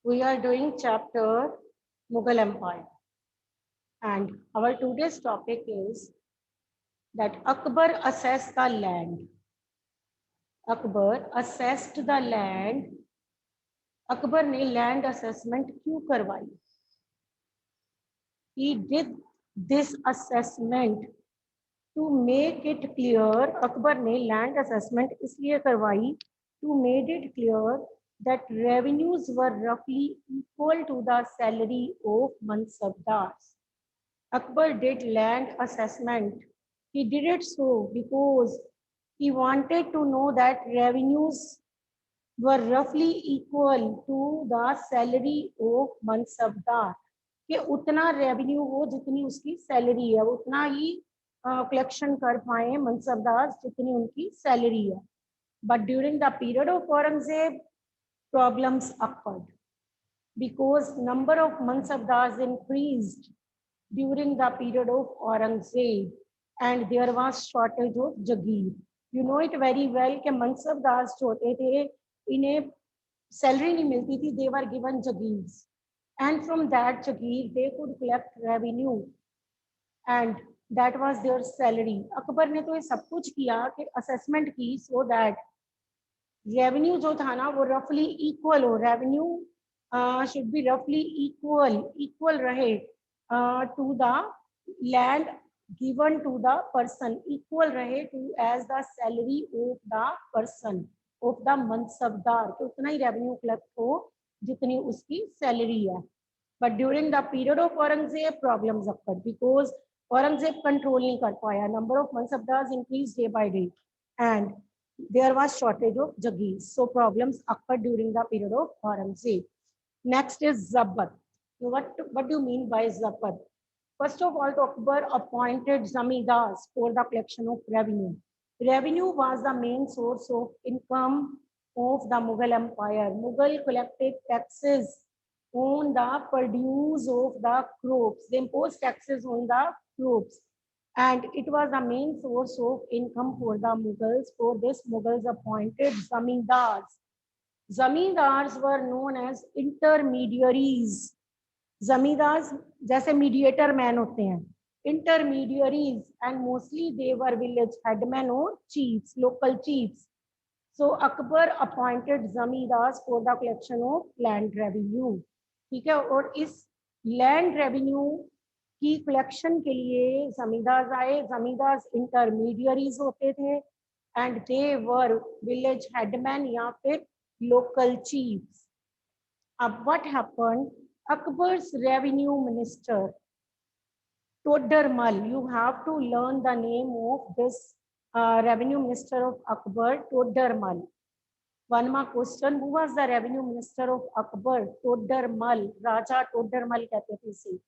We are doing chapter Mughal Empire, and our today's topic is that Akbar assessed the land. Akbar assessed the land. Akbar ने land assessment क्यों करवाई? He did this assessment to make it clear. Akbar ने land assessment इसलिए करवाई to made it clear that revenues were roughly equal to the salary of mansabdars. Akbar did land assessment. He did it so because he wanted to know that revenues were roughly equal to the salary of mansabdar. कि उतना revenue हो जितनी उसकी salary है, उतना ही collection कर पाए मनसबदार जितनी उनकी सैलरी है. But during the period of Aurangzeb, problems occurred because number of mansabdars increased during the period of Aurangzeb and there was shortage of Jagir. You know it very well कि mansabdars जो होते थे इन्हें salary नहीं मिलती थी, they were given Jagirs and from that Jagir they could collect revenue and that was their salary. Akbar ने तो ये सब कुछ किया कि assessment की so that रेवेन्यू जो था ना वो रफली इक्वल हो. रेवेन्यू शुड बी रफली इक्वल रहे to the land given to the person, equal रहे to as the salary of the person of the mansabdar, तो उतना ही रेवेन्यू कलेक्ट हो जितनी उसकी सैलरी है. But during the period of Aurangzeb problems occurred because Aurangzeb control नहीं कर पाया. Number of mansabdars increase day by day and there was shortage of Jagirs. So problems occurred during the period of Aurangzeb. Next is Zabat. What do you mean by Zabat? First of all, Akbar appointed Zamindars for the collection of revenue. Revenue was the main source of income of the Mughal Empire. Mughal collected taxes on the produce of the crops. They imposed taxes on the crops. And it was the main source of income for the Mughals. For this, Mughals appointed Zamindars. Zamindars were known as intermediaries. Zamindars जैसे mediator man होते हैं, intermediaries, and mostly they were village headmen or chiefs, local chiefs. So Akbar appointed Zamindars for the collection of land revenue. ठीक है, और इस land revenue की collection के लिए जमींदार आए. जमींदार इंटरमीडियरीज होते थे and they were village headman या फिर लोकल चीफ्स. अब what happened? Akbar's revenue minister Todarmal, you have to learn the name of this revenue minister of Akbar, Todarmal. One mark question, who was the revenue minister of Akbar? Todarmal, Raja Todarmal कहते थे इसे.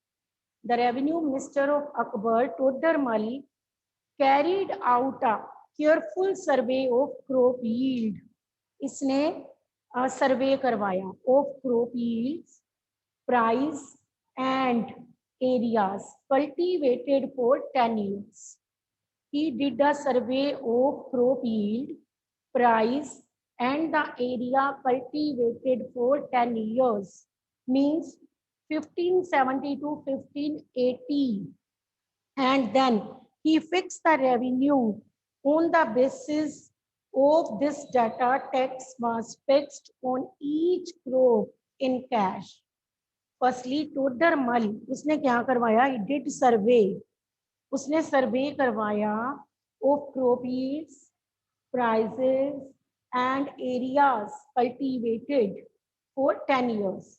The revenue minister of Akbar, Todarmal, carried out a careful survey of crop yield. इसने सर्वे करवाया of crop yields, price and areas cultivated for 10 years. He did a survey of crop yield, price and the area cultivated for 10 years. Means 1570 to 1580, and then he fixed the revenue on the basis of this data. Tax was fixed on each crop in cash. Firstly, Todarmal उसने क्या करवाया? He did survey. उसने सर्वे करवाया of crop yields, prices and areas cultivated for 10 years.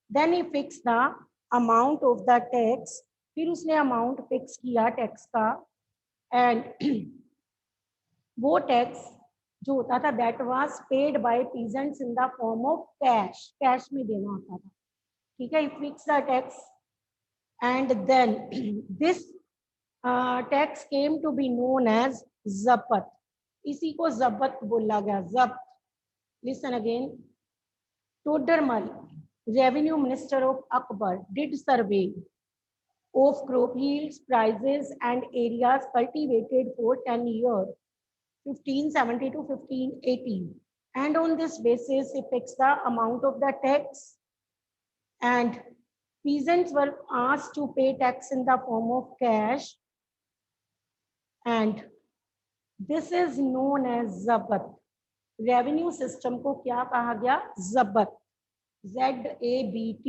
Then he fixed the amount of the tax. फिर उसने amount fix किया tax का and वो टैक्स जो होता था that was paid by peasants in the form of cash. Cash में देना होता था. ठीक है, fix the tax and then this tax came to be known as जब्त. इसी को जब्त बोला गया. जब्त. Listen again. Todarmal, revenue minister of Akbar, did survey of crop yields, prices and areas cultivated for 10 years, 1570 to 1580. And on this basis, he fixed the amount of the tax and peasants were asked to pay tax in the form of cash, and this is known as zabat. Revenue system को क्या कहा गया? Zabt, ZABT.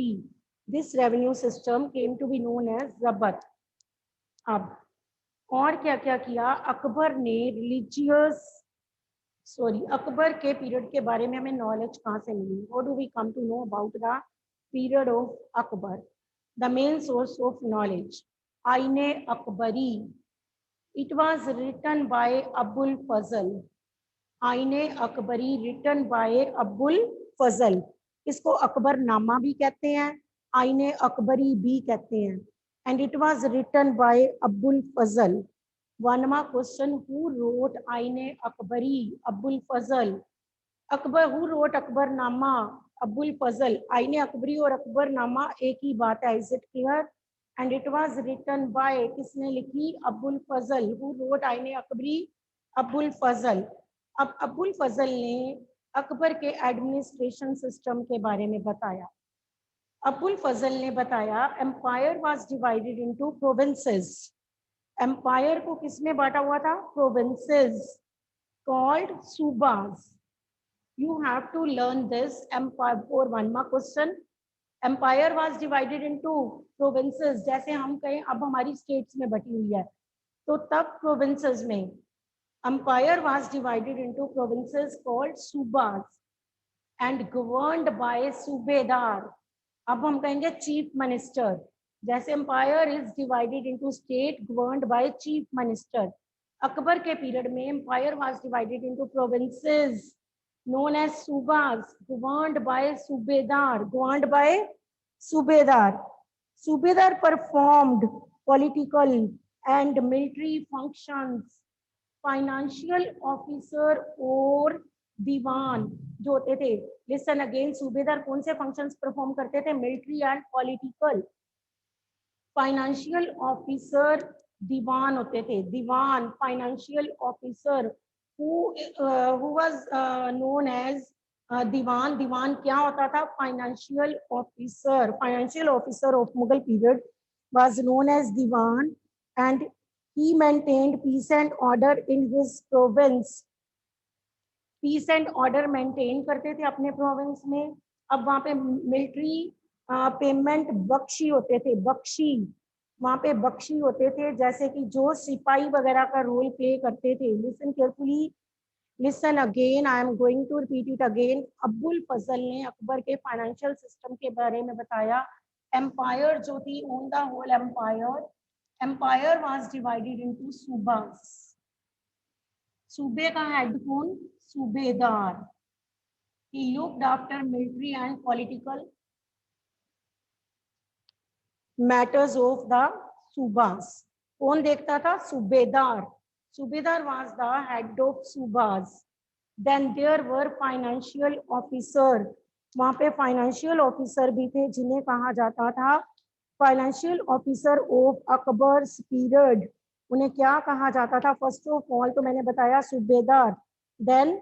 This revenue system came to be known as zabt. अब और क्या क्या किया अकबर ने? अकबर के पीरियड के बारे में हमें नॉलेज कहाँ से मिली? How do we come to know about the period of Akbar? The main source of knowledge, Ain-i Akbari. It was written by Abul Fazl. Ain-i Akbari written by Abul Fazl. इसको अकबर नामा भी कहते हैं, आईने अकबरी भी कहते हैं. And it was written by Abul Fazl. वनवा question, who wrote Ain-i Akbari Abul Fazl? Akbar, who wrote Akbar Nama Abul Fazl? Ain-i Akbari और अकबर नामा एक ही बात है. Is it clear? And it was written by, किसने लिखी? अबुल फजल. हु रोट आईने अकबरी अबुल फजल. अब अबुल फजल ने अकबर के एडमिनिस्ट्रेशन सिस्टम के बारे में बताया. अबुल फजल ने बताया empire was divided into provinces. Empire को किसमें बांटा हुआ था? Provinces called subas. You have to learn this. Empire for one mark question. Empire was divided into provinces. जैसे हम कहें अब हमारी states में बटी हुई है, तो तब provinces में empire was divided into provinces called subas and governed by सूबेदार. अब हम कहेंगे chief minister. जैसे empire is divided into state governed by chief minister. Akbar के पीरियड में empire was divided into provinces known as subas governed by subedar. Governed by subedar. Subedar performed political and military functions. Financial officer और दीवान जो होते थे, listen again, सूबेदार कौन से functions perform करते थे? Military and political. Financial officer diwan होते थे. Diwan, financial officer, who was known as diwan. Diwan क्या होता था? Financial officer. Financial officer of Mughal period was known as diwan and he maintained peace and order in his province. Peace and order maintain करते थे अपने province में. अब वहाँ पे military पेमेंट बख्शी होते थे. बख्शी, वहाँ पे बख्शी होते थे, जैसे कि जो सिपाही वगैरह का रोल प्ले करते थे. Listen carefully, listen again, I am going to repeat it again. Abul Fazl ने अकबर के फाइनेंशियल सिस्टम के बारे में बताया. एम्पायर जो थी, on the whole empire was divided into subas. सूबे का हेड कौन? Subedar. He looked after military and political matters of the subas. कौन देखता था? Subedar. Subedar was the head of subas. Then there were financial officer. वहां पे फाइनेंशियल ऑफिसर भी थे जिन्हें कहा जाता था financial officer of Akbar's period. उन्हें क्या कहा जाता था? फर्स्ट ऑफ ऑल तो मैंने बताया subedar. Then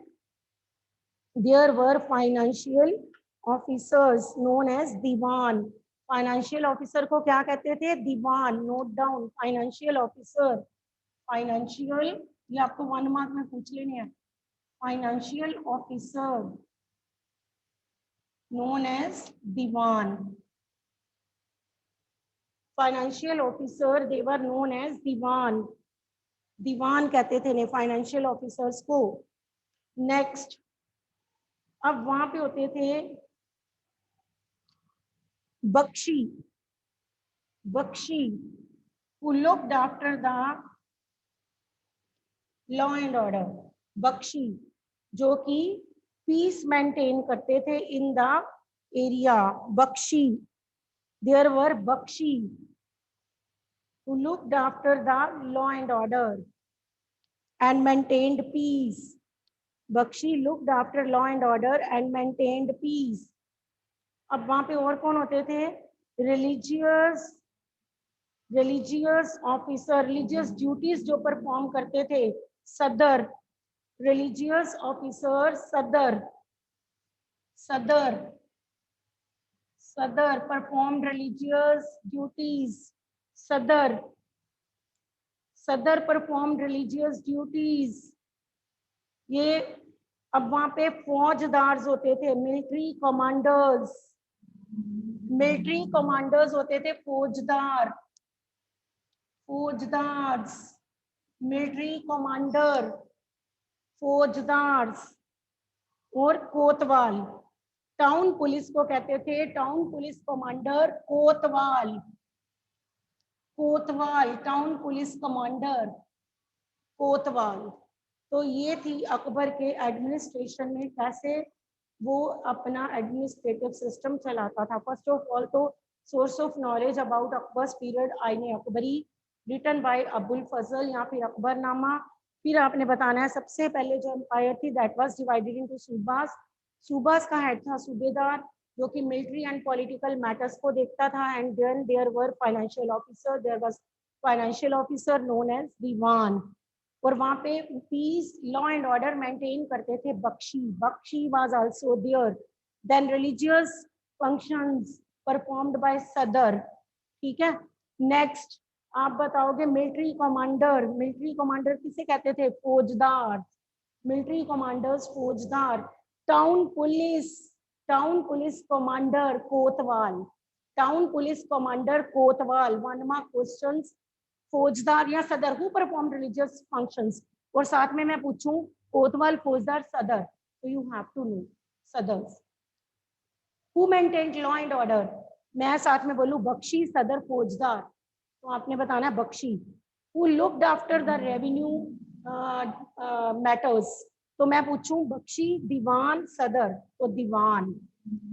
there were financial officers known as diwan. Financial officer को क्या कहते थे? Diwan. Note down, financial officer. Financial, ये आपको 1 मार्क में पूछ लेने हैं. Financial officer known as diwan. Financial officer they were known as diwan. Diwan कहते थे ने फाइनेंशियल ऑफिसर्स को. नेक्स्ट, अब वहां पे होते थे Bakhshi. Bakhshi who looked after the law and order. Bakhshi जो कि पीस मेंटेन करते थे in the area. Bakhshi, there were Bakhshi who looked after the law and order and maintained peace. Bakhshi looked after law and order and maintained peace. अब वहां पे और कौन होते थे? Religious officer. रिलीजियस ड्यूटीज जो परफॉर्म करते थे, सदर. रिलीजियस ऑफिसर सदर. सदर, सदर परफॉर्म्ड रिलीजियस ड्यूटीज, सदर परफॉर्म्ड रिलीजियस ड्यूटीज। ये अब वहां पे फौजदार होते थे, मिलिट्री कमांडर्स होते थे, फौजदार, मिलिट्री कमांडर, फौजदार और कोतवाल। टाउन पुलिस को कहते थे टाउन पुलिस कमांडर, कोतवाल, टाउन पुलिस कमांडर, कोतवाल। तो ये थी अकबर के एडमिनिस्ट्रेशन में कैसे वो अपना एडमिनिस्ट्रेटिव सिस्टम चलाता था। फर्स्ट ऑफ ऑल तो source of knowledge about Akbar's period, Ain-i Akbari written by Abul फजल या फिर अकबरनामा। फिर आपने बताना है सबसे पहले जो एम्पायर थी that was divided into subas. Subas का हेड था सूबेदार, जो कि मिलिट्री एंड पॉलिटिकल मैटर्स को देखता था। And then there were financial officer, there was financial officer known as diwan. और वहां पे peace law and order maintain करते थे bakhshi was also there. Then religious functions performed by sadr. ठीक है, नेक्स्ट आप बताओगे मिलिट्री कमांडर किसे कहते थे? फौजदार, मिलिट्री कमांडर्स फौजदार। टाउन पुलिस कमांडर कोतवाल, वन मार्क क्वेश्चंस। फौजदार या सदर, हु परफॉर्म रिलीजियस फंक्शंस, और साथ में मैं पूछूं कोतवाल, फौजदार, सदर, तो you have to know sadrs. Who maintained law and order, मैं साथ में बोलूं बख्शी, सदर, फौजदार, तो आपने बताना है Bakhshi. Who looked after the revenue matters, तो मैं पूछूं बख्शी, दीवान, सदर, तो दीवान।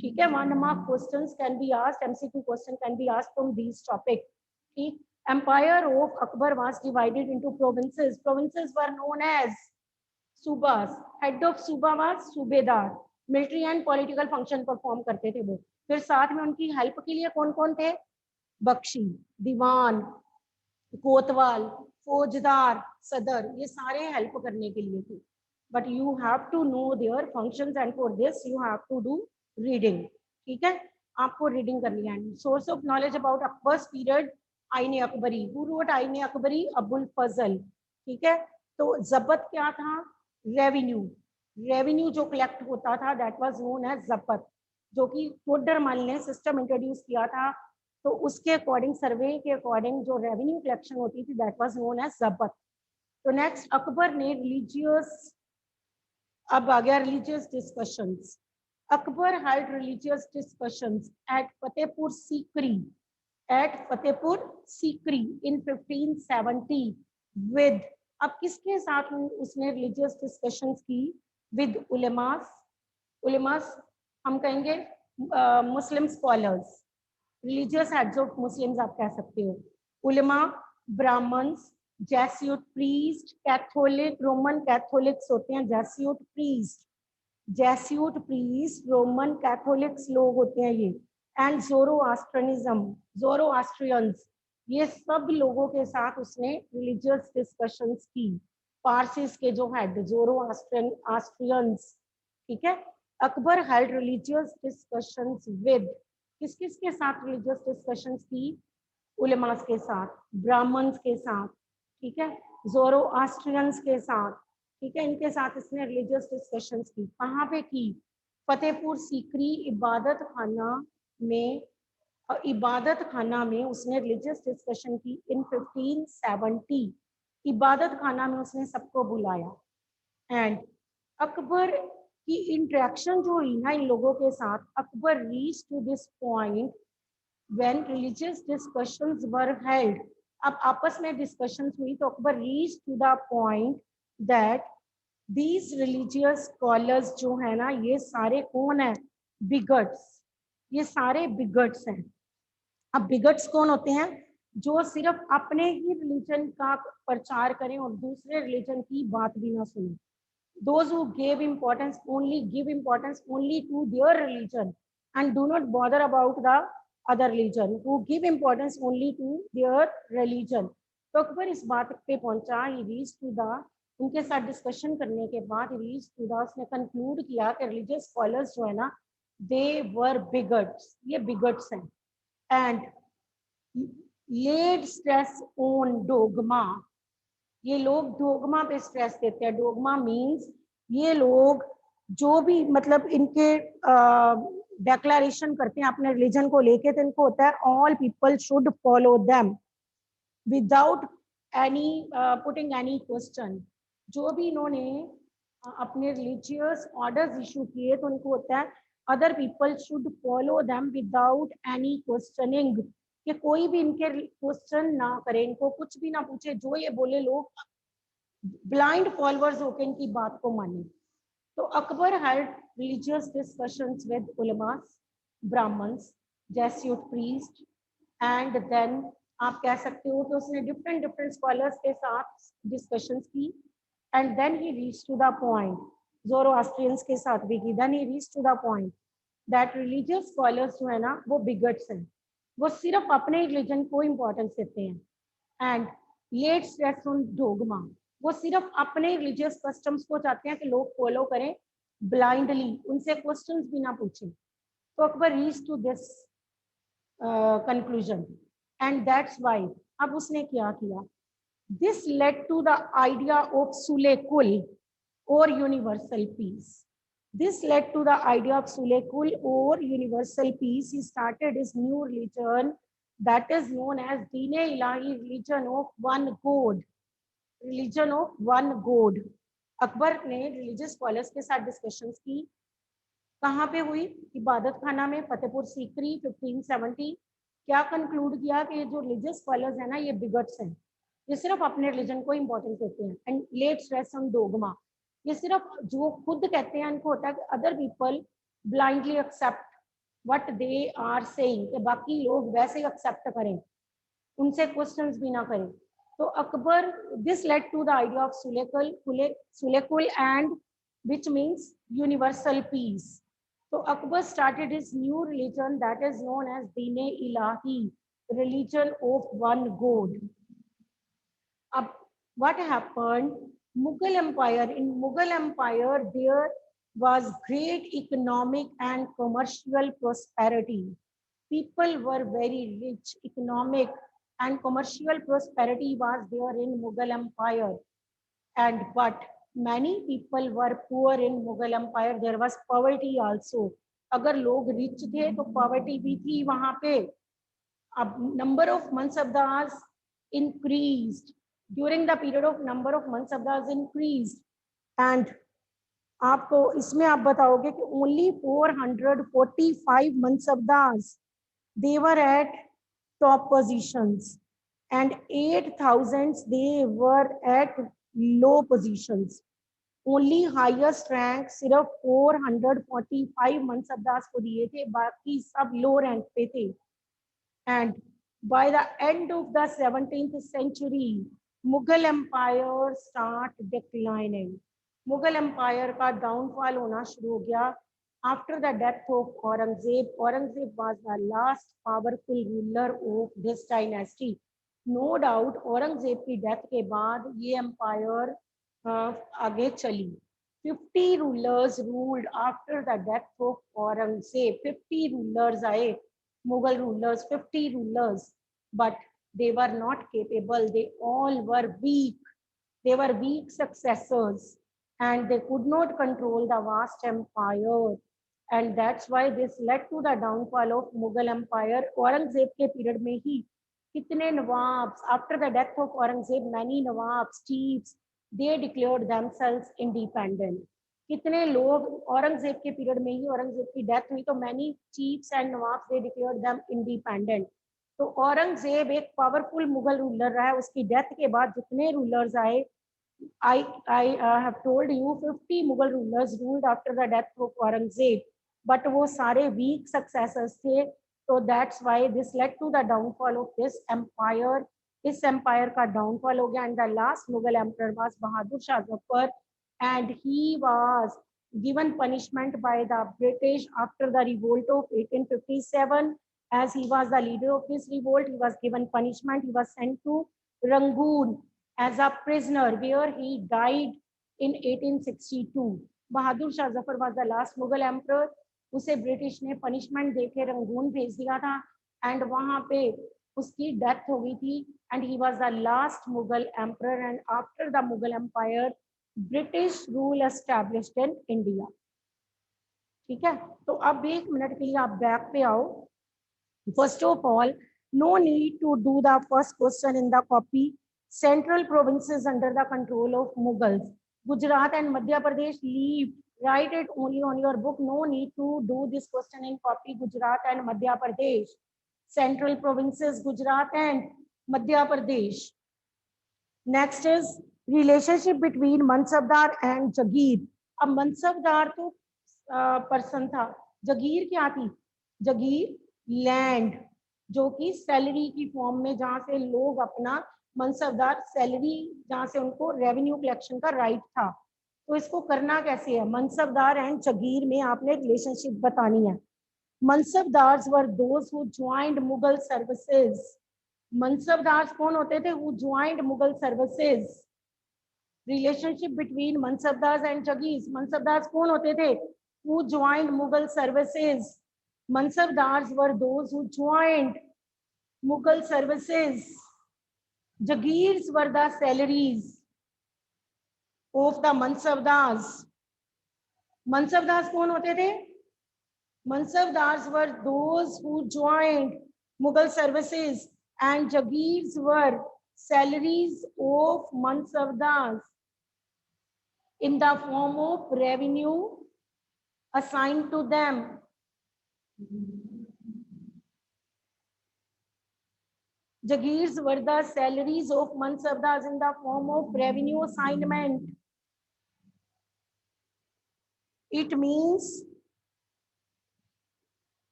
ठीक है, one mark questions can be asked, MCQ question can be asked from this topic. ठीक, empire of Akbar was divided into provinces. Provinces were known as subas. Head of suba was subedar, military and political function perform करते थे वो। फिर साथ में उनकी help के लिए कौन कौन थे? बख्शी, दीवान, कोतवाल, फौजदार, सदर, ये सारे हेल्प करने के लिए थे। But you have to know their functions and for this you have to do reading. ठीक है, आपको रीडिंग करनी है। Source of knowledge about Akbar's period, Ain-i Akbari. Who wrote Ain-i Akbari? Abul फजल। ठीक है, तो जब्त क्या था? रेवेन्यू जो कलेक्ट होता था दैट वाज नोन एज जब्त, जो कि टोडरमल ने सिस्टम इंट्रोड्यूस किया था। तो उसके अकॉर्डिंग, सर्वे के अकॉर्डिंग जो रेवेन्यू कलेक्शन होती थी दैट वाज नोन एज जब्त। तो नेक्स्ट अकबर ने रिलीजियस, अब आ गया religious discussions. Akbar held religious discussions at Fatehpur Sikri, in 1570 with, अब किसके साथ उसने रिलीजियस डिस्कशंस की? विद उलेमास, हम कहेंगे Muslim scholars, religious heads of Muslims आप कह सकते हो। Ulema, Brahmins, Jesuit priest, Catholic, Roman Catholics होते हैं जेस्यूट प्रीस्ट, रोमन कैथोलिक्स लोग होते हैं ये। एंड ज़ोरोआस्ट्रियंस, ये सब लोगों के साथ उसने रिलीजियस डिस्कशंस की। पारसीस के जो हेड ज़ोरोआस्ट्रियंस। ठीक है, Akbar held religious discussions with, किस किस के साथ रिलीजियस डिस्कशंस की? उलेमास के साथ, ब्राह्मण्स के साथ, ठीक है, ज़ोरोआस्ट्रियंस के साथ। ठीक है, इनके साथ इसने रिलीजियस डिस्कशंस की। कहाँ पे की? फतेहपुर सीकरी इबादत खाना में उसने रिलीजियस डिस्कशन की इन 1570। इबादत खाना में उसने सबको बुलाया। एंड अकबर की इंटरेक्शन जो हुई ना इन लोगों के साथ, Akbar reach to this point when religious discussions were held. अब आपस में डिस्कशंस हुई तो Akbar reach to the point that these religious scholars जो है ना, ये सारे कौन है? बिगट्स, ये सारे बिगट्स हैं। अब बिगट्स कौन होते हैं? जो सिर्फ अपने ही रिलीजन का प्रचार करें और दूसरे रिलीजन की बात भी ना सुने। Those who give importance only to their religion and do not bother about the other religion, who give importance only to their religion। तो अकबर इस बात पे पहुंचा, he reached to the, उनके साथ डिस्कशन करने के बाद reached to the, उसने कंक्लूड किया कि रिलीजियस स्कॉलर्स जो है ना, they were bigots, ये bigots हैं, and laid stress on dogma, ये लोग डोगमा पे स्ट्रेस देते हैं. डोगमा मीन्स ये लोग जो भी मतलब इनके डेक्लेरेशन करते हैं अपने रिलीजन को लेके, तो इनको होता है all people should follow them without any putting any question. जो भी इन्होंने अपने रिलीजियस ऑर्डर्स इशू किए तो उनको होता है other people should follow them without any questioning, कि कोई भी इनके क्वेश्चन ना करे, इनको कुछ भी ना पूछे, जो ये बोले लोग ब्लाइंड फॉलोअर्स होकर इनकी बात को माने. तो Akbar had religious discussions with ulemas, Brahmins, Jesuit priest, and then आप कह सकते हो कि उसने डिफरेंट डिफरेंट स्कॉलर्स के साथ डिस्कशंस की, and then he reach to the point, Zoroastrians के साथ भी की, then he reach to the point that religious scholars जो है ना वो बिगट्स हैं, वो सिर्फ अपने रिलीजन को इम्पोर्टेंस देते हैं, and let stress on dogma, वो सिर्फ अपने रिलीजियस कस्टम्स को चाहते हैं कि लोग फॉलो करें ब्लाइंडली, उनसे क्वेश्चंस भी ना पूछें. तो Akbar reach to this conclusion, and that's why अब उसने क्या किया, this led to the idea of sulh-i-kul और universal peace. This led to the idea of Sulekul or universal peace. He started his new religion that is known as Deen-e Ilahi, religion of one God. Religion of one God. Akbar ने religious scholars के साथ discussions की, कहाँ पे हुई, इबादत खाना में, फतेहपुर सीकरी 1570. क्या कंक्लूड किया कि जो रिलीजियस स्कॉलर्स है ना ये बिगट्स हैं, ये सिर्फ अपने रिलीजन को इंपॉर्टेंस देते हैं, and let stress on dogma, ये सिर्फ जो खुद कहते हैं इनको होता है कि other people blindly accept what they are saying, कि बाकी लोग वैसे ही एक्सेप्ट करें, उनसे क्वेश्चंस भी ना करें. तो Akbar, this led to the idea of sulh-i-kul and which means universal peace. So Akbar started his new religion that is known as Deen-e-Ilahi, religion of one God. What happened? Mughal Empire. In Mughal Empire, there was great economic and commercial prosperity. People were very rich. Economic and commercial prosperity was there in Mughal Empire. And but many people were poor in Mughal Empire. There was poverty also. अगर लोग rich थे तो poverty भी थी वहां पे. अब number of mansabdars increased during the period of number of mansabdars increased, and आपको इसमें आप बताओगे कि only 445 mansabdars they were at top positions and 8,000 they were at low positions. Only highest rank सिर्फ 445 mansabdars को दिए थे, बाकी सब low rank पे थे. And by the end of the 17th century, Mughal Empire start declining. Mughal Empire का downfall होना शुरू हो गया. After the death of Aurangzeb, Aurangzeb was the last powerful ruler of this dynasty. No doubt Aurangzeb की death के बाद ये empire आगे चली. 50 rulers ruled after the death of Aurangzeb. 50 rulers आए, Mughal rulers, 50 rulers, but they were not capable. They all were weak. They were weak successors, and they could not control the vast empire. And that's why this led to the downfall of Mughal Empire. Aurangzeb के period में ही कितने nawabs, after the death of Aurangzeb, many nawabs, chiefs, they declared themselves independent. कितने लोग औरंगजेब के period में ही, औरंगजेब की death हुई तो many chiefs and Nawab they declared them independent. तो औरंगजेब एक पावरफुल मुगल रूलर रहा है. उसकी डेथ के बाद जितने रूलर्स आए, I have told you 50 Mughal rulers ruled after the death of Aurangzeb, but वो सारे वीक सक्सेसर्स थे. तो that's why this led to the downfall of this empire. इस एम्पायर का डाउनफॉल हो गया. And the last Mughal emperor was Bahadur Shah Zafar, and he was given punishment by the British after the revolt of 1857. As he was the leader of this revolt, he was given punishment. He was sent to Rangoon as a prisoner, where he died in 1862. Bahadur Shah Zafar was the last Mughal emperor. उसे British ने punishment देके Rangoon भेज दिया था and वहां पे उसकी death हो गई थी and he was the last Mughal emperor and after the Mughal empire British rule established in India. ठीक है, तो अब 1 मिनट के लिए आप बैक पे आओ। First of all, no need to do the first question in the copy. Central provinces under the control of Mughals, Gujarat and Madhya Pradesh, leave, write it only on your book. No need to do this question in copy. Gujarat and Madhya Pradesh, central provinces Gujarat and Madhya Pradesh. Next is relationship between Mansabdar and Jagir. अब मनसबदार तो person था, जगीर क्या थी? Jagir land, जो कि salary की form में, जहां से लोग अपना मनसबदार सैलरी, जहां से उनको रेवेन्यू कलेक्शन का राइट था। तो इसको करना कैसे है? मनसबदार एंड जगीर में आपने रिलेशनशिप बतानी है। Mansabdars were those who joined Mughal services. Mansabdars कौन होते थे? Who joined Mughal services. Relationship between mansabdars and jagirs, mansabdars कौन होते थे? Who joined Mughal services. Mansabdars were those who joined Mughal services. Jagirs were the salaries of the mansabdars. Mansabdars कौन होते थे? Mansabdars were those who joined Mughal services and Jagirs were salaries of Mansabdars in the form of revenue assigned to them. Jagirs were the salaries of Mansabdars in the form of revenue assignment. It means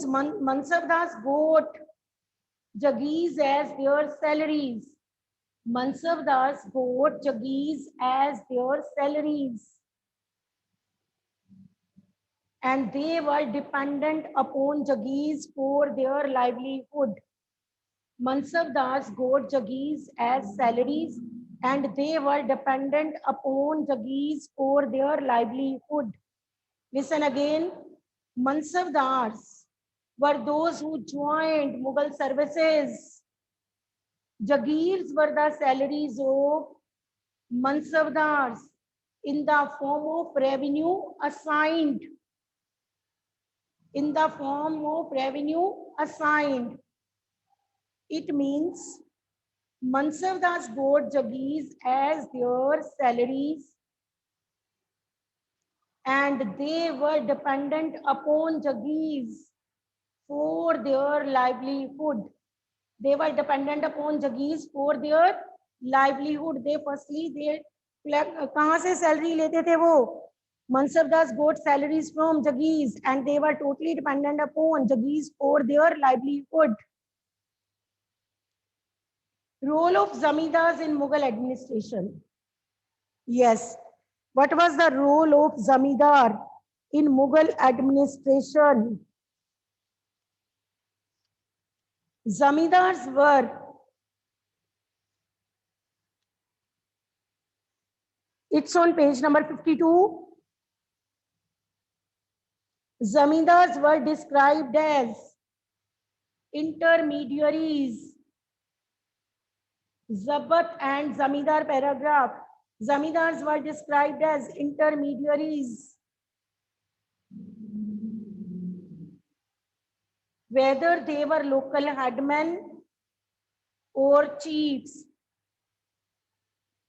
Mansabdars got Jagirs as their salaries. Mansabdars got Jagirs as their salaries. And they were dependent upon Jagirs for their livelihood. Mansabdars got Jagirs as salaries and they were dependent upon Jagirs for their livelihood. Listen again. Mansabdars were those who joined Mughal services. Jagirs were the salaries of Mansabdars in the form of revenue assigned. In the form of revenue assigned. It means Mansabdars got Jagirs as their salaries and they were dependent upon Jagirs for their livelihood. They were dependent upon Jagirs for their livelihood. They firstly, they कहाँ से salary लेते थे वो? Mansabdars got salaries from Jagirs and they were totally dependent upon Jagirs for their livelihood. Role of Zamindars in Mughal administration. Yes. What was the role of Zamindar in Mughal administration? Zamindars were it's on page number 52. Zamindars were described as intermediaries. Zabat and Zamindar paragraph. Zamindars were described as intermediaries. Whether they were local headmen or chiefs.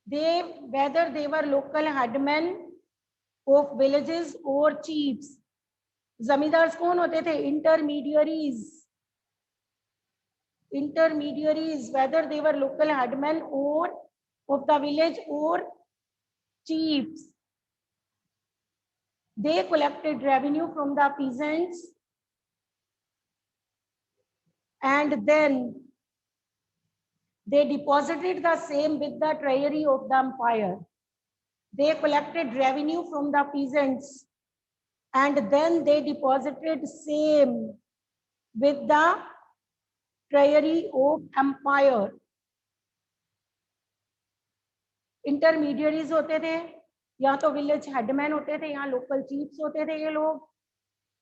Whether they were local headmen of villages or chiefs. Zamindars कौन होते थे? Intermediaries. Intermediaries, whether they were local headmen or of the village or chiefs. They collected revenue from the peasants and then they deposited the same with the treasury of the empire. They collected revenue from the peasants and then they deposited same with the treasury of empire. Intermediaries होते थे, या तो village headman होते थे, यहाँ local chiefs होते थे ये लोग,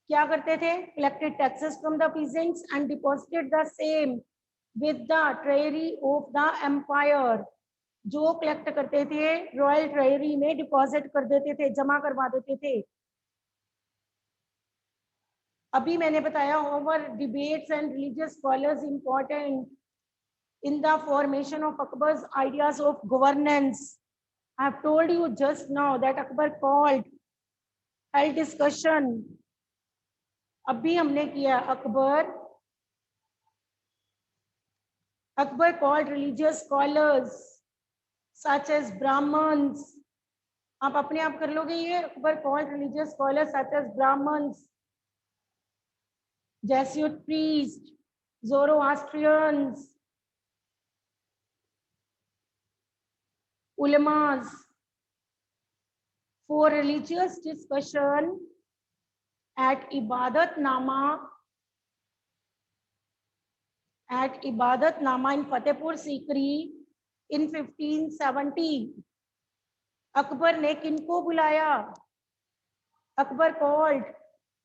क्या करते थे? Collected taxes from the peasants and deposited the same with the treasury of the empire. जो कलेक्ट करते थे रॉयल ट्रेजरी में डिपॉजिट कर देते थे, जमा करवा देते थे। अभी मैंने बताया over debates and religious scholars important in the formation of Akbar's ideas of governance. I have told you just now that Akbar held discussion. अभी हमने किया Akbar called religious scholars such as Brahmins. आप अपने आप कर लोगे ये? Akbar called religious scholars such as Brahmins, Jesuit priests, Zoroastrians, ulemas for religious discussion at Ibadatnama in Fatehpur Sikri in 1570. Akbar ने किनको बुलाया? Akbar called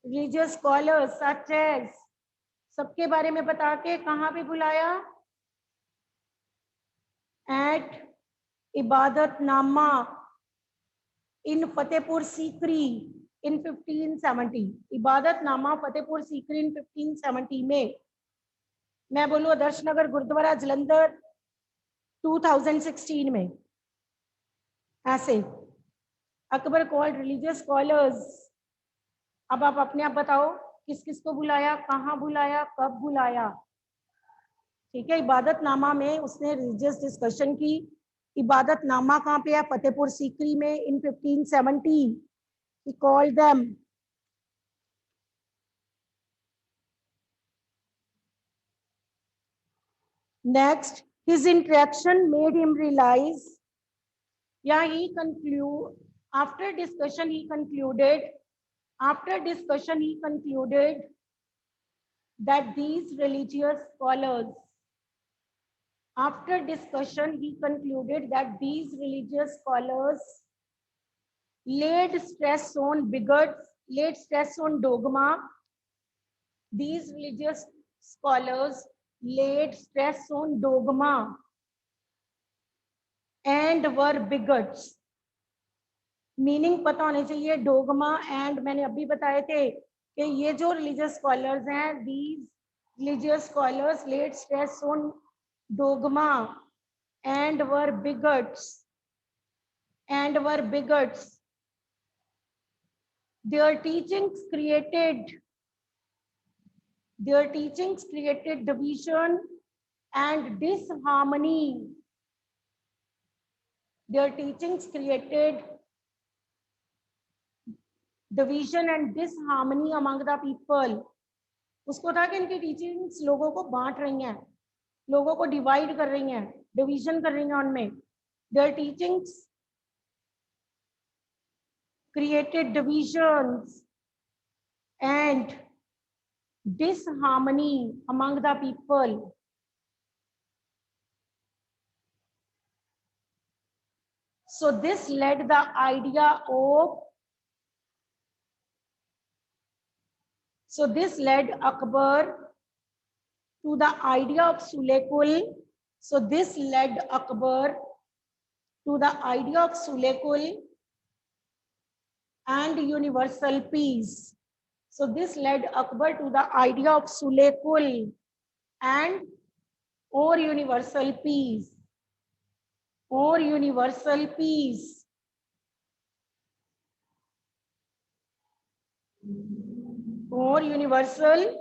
religious scholars such as, सबके बारे में बता के कहाँ पे बुलाया? At Ibadatnama in Fatehpur Sikri in 1570। Ibadatnama Fatehpur Sikri in 1570 में। मैं बोलूँ आदर्श नगर गुरुद्वारा जलंधर 2016 में। ऐसे अकबर कॉल्ड रिलीजियस स्कॉलर्स। अब आप अपने आप बताओ किस किस को बुलाया, कहाँ बुलाया, कब बुलाया? ठीक है, इबादतनामा में उसने रिलीजियस डिस्कशन की। इबादतनामा कहाँ पे है? फतेहपुर सीकरी में इन 1570। He called them. Next, his interaction made him realize, he conclude after discussion he concluded that these religious scholars laid stress on bigots, laid stress on dogma. These religious scholars laid stress on dogma and were bigots. Meaning पता होने चाहिए dogma and. मैंने अभी बताए थे कि ये जो रिलीजियस स्कॉलर्स हैं, these religious scholars led stress on dogma and were bigots their teachings created division and disharmony. Their teachings created division and disharmony among the people. उसको था कि इनकी टीचिंग्स लोगों को बांट रही हैं, लोगों को डिवाइड कर रही हैं, डिवीजन कर रही हैं उनमें। Their teachings created divisions and disharmony among the people. So this led Akbar to the idea of Sulekul. So this led Akbar to the idea of Sulekul and universal peace. So this led Akbar to the idea of Sulekul and or universal peace. Or universal peace. Or universal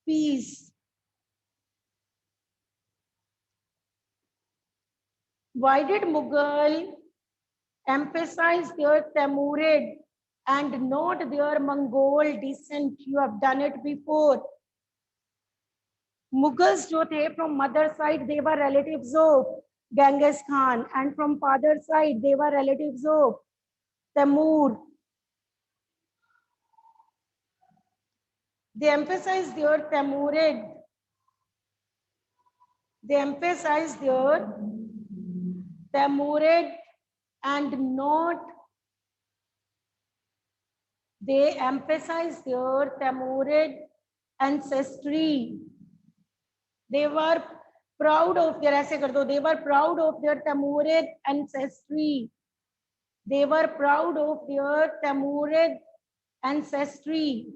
peace. Why did Mughal emphasize their Timurid and not their Mongol descent? You have done it before. Mughals जो थे from mother side they were relatives of Genghis Khan, and from father side they were relatives of Timur. They emphasized their Timurid. And not They emphasized their Timurid ancestry. They were proud of their, ऐसे कर दो, they were proud of their Timurid ancestry. They were proud of their Timurid ancestry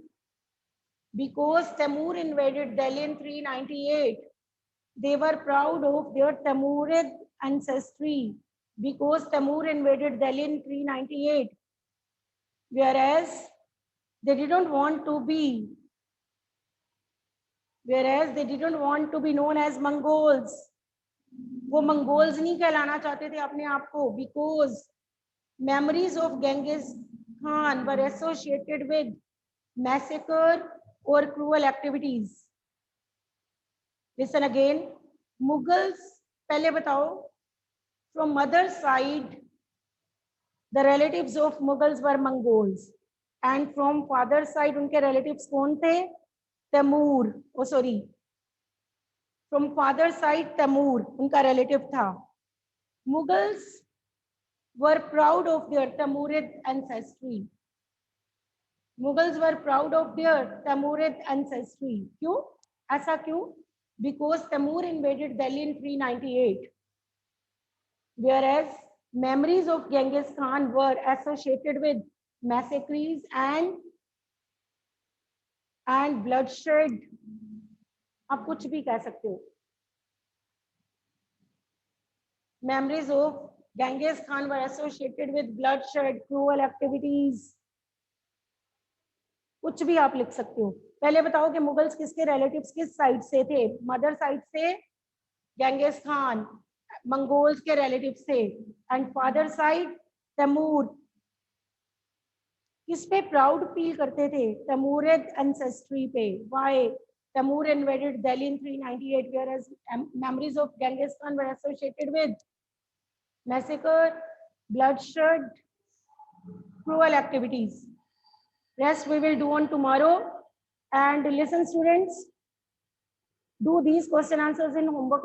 because Timur invaded Delhi in 398. They were proud of their Timurid ancestry because Timur invaded Delhi in 398. Whereas they didn't want to be known as Mongols. वो Mongols नहीं कहलाना चाहते थे अपने आप को because memories of Genghis Khan were associated with massacre or cruel activities. Listen again. Mughals, पहले बताओ, from mother side, the relatives of Mughals were Mongols, and from father side, उनके relatives कौन थे? Timur. Oh, sorry. From father side, Timur, उनका relative था. Mughals were proud of their Timurid ancestry. Mughals were proud of their Timurid ancestry. क्यों? ऐसा क्यों? Because Timur invaded Delhi in 398. Whereas memories of Genghis Khan were associated with massacres and bloodshed. आप कुछ भी कह सकते हो. Memories of Genghis Khan were associated with bloodshed, cruel activities. कुछ भी आप लिख सकते हो. पहले बताओ कि मुगल्स किसके रिलेटिव्स किस साइड से थे? मदर साइड से गेंगिस खान, मंगोल्स के रिलेटिव्स थे, एंड फादर साइड तैमूर. किस पे प्राउड फील करते थे? तैमूरिद एंसेस्ट्री पे. Why? Timur invaded Delhi in 398, whereas memories of Genghis Khan were associated with massacre, bloodshed, cruel activities. Rest we will do on tomorrow. And listen, students, do these question answers in homework.